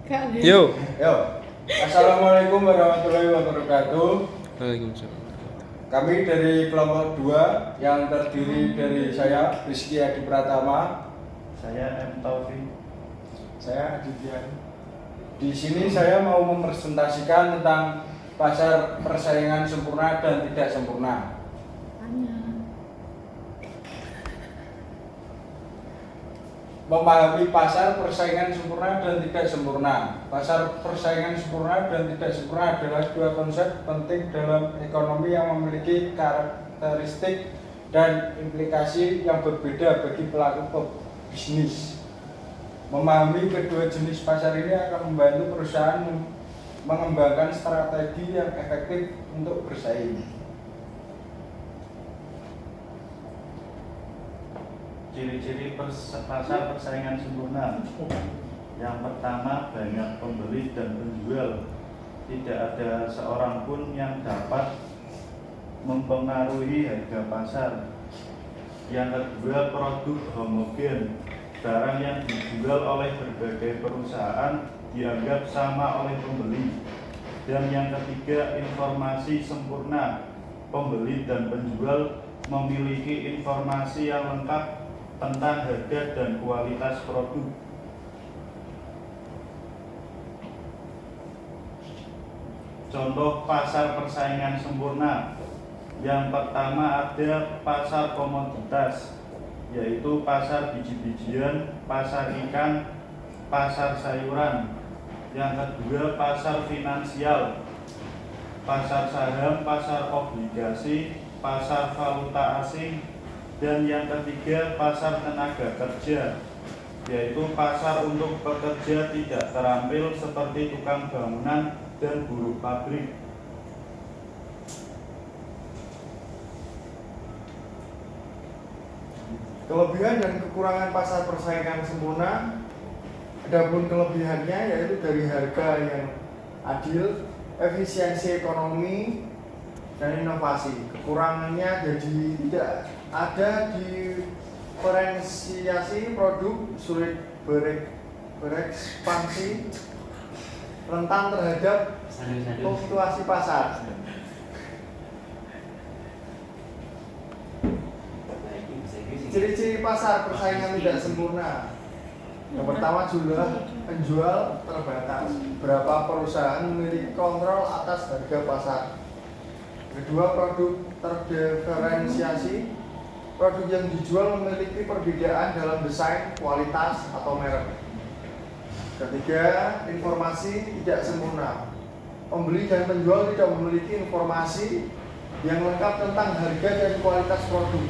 Yo. Yo, Assalamualaikum warahmatullahi wabarakatuh. Waalaikumsalam. Kami dari kelompok 2 yang terdiri dari saya Rizky Adi Pratama, Saya M. Taufik. saya Aditya. Di sini saya mau mempresentasikan tentang pasar persaingan sempurna dan tidak sempurna. Memahami pasar persaingan sempurna dan tidak sempurna. Pasar persaingan sempurna dan tidak sempurna adalah dua konsep penting dalam ekonomi yang memiliki karakteristik dan implikasi yang berbeda bagi pelaku bisnis. Memahami kedua jenis pasar ini akan membantu perusahaan mengembangkan strategi yang efektif untuk bersaing. Ciri-ciri pasar persaingan sempurna. Yang pertama, banyak pembeli dan penjual. Tidak ada seorang pun yang dapat mempengaruhi harga pasar. Yang kedua, produk homogen. Barang yang dijual oleh berbagai perusahaan dianggap sama oleh pembeli. Dan yang ketiga, informasi sempurna. Pembeli dan penjual memiliki informasi yang lengkap tentang harga dan kualitas produk. Contoh pasar persaingan sempurna. Yang pertama ada pasar komoditas, yaitu pasar biji-bijian, pasar ikan, pasar sayuran. Yang kedua pasar finansial, pasar saham, pasar obligasi, pasar valuta asing. Dan yang ketiga pasar tenaga kerja, yaitu pasar untuk pekerja tidak terampil seperti tukang bangunan dan buruh pabrik. Kelebihan dan kekurangan pasar persaingan sempurna. Adapun kelebihannya yaitu dari harga yang adil, efisiensi ekonomi, dan inovasi. Kekurangannya jadi tidak ada diferensiasi produk, sulit berekspansi, rentan terhadap fluktuasi pasar. Ciri-ciri pasar persaingan tidak sempurna. Yang pertama, jumlah penjual terbatas. Berapa perusahaan memiliki kontrol atas harga pasar. Kedua, produk terdiferensiasi. Produk yang dijual memiliki perbedaan dalam desain, kualitas, atau merek. Ketiga, informasi tidak sempurna. Pembeli dan penjual tidak memiliki informasi yang lengkap tentang harga dan kualitas produk.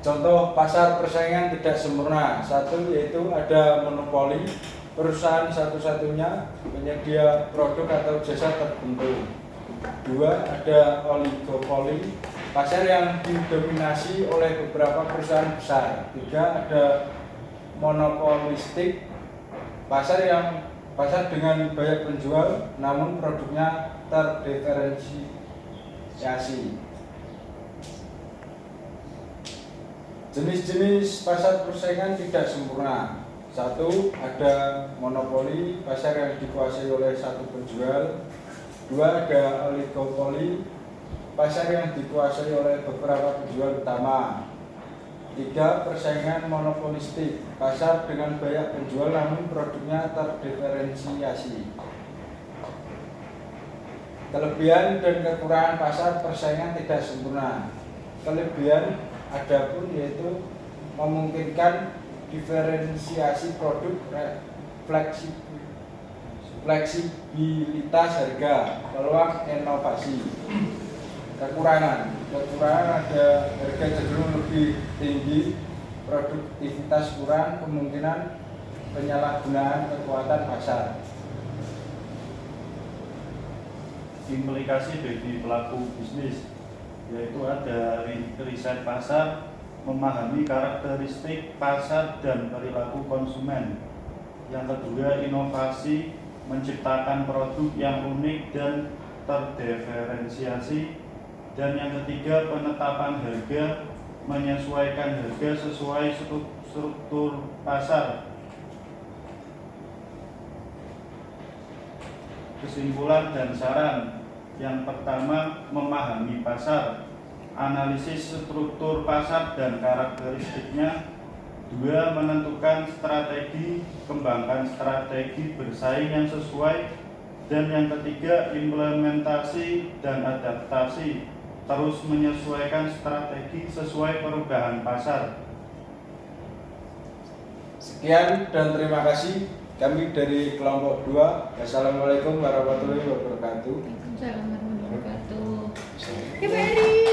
Contoh pasar persaingan tidak sempurna. Satu, yaitu ada monopoli, perusahaan satu-satunya penyedia produk atau jasa tertentu. Dua, ada oligopoli, pasar yang didominasi oleh beberapa perusahaan besar. Tiga, ada monopolistik, pasar dengan banyak penjual namun produknya terdiferensiasi. Jenis-jenis pasar persaingan tidak sempurna. Satu, ada monopoli, pasar yang dikuasai oleh satu penjual. Dua, ada oligopoli, pasar yang dikuasai oleh beberapa penjual utama. Tiga, persaingan monopolistik, pasar dengan banyak penjual namun produknya terdiferensiasi. Kelebihan dan kekurangan pasar persaingan tidak sempurna. Kelebihan adapun yaitu memungkinkan diferensiasi produk, fleksibilitas harga, peluang inovasi. Kekurangan ada harga cenderung lebih tinggi, produktivitas kurang, kemungkinan penyalahgunaan kekuatan pasar. Implikasi bagi pelaku bisnis, yaitu ada riset pasar, memahami karakteristik pasar dan perilaku konsumen. Yang kedua, inovasi, menciptakan produk yang unik dan terdiferensiasi. Dan yang ketiga, penetapan harga, menyesuaikan harga sesuai struktur pasar. Kesimpulan dan saran. Yang pertama, memahami pasar, analisis struktur pasar dan karakteristiknya. 2. Menentukan strategi, kembangkan strategi bersaing yang sesuai. Dan yang ketiga, implementasi dan adaptasi, terus menyesuaikan strategi sesuai perubahan pasar. Sekian dan terima kasih. Kami dari kelompok 2. Wassalamualaikum warahmatullahi wabarakatuh. Waalaikumsalam warahmatullahi wabarakatuh. Saya- Ya, Pak Eri.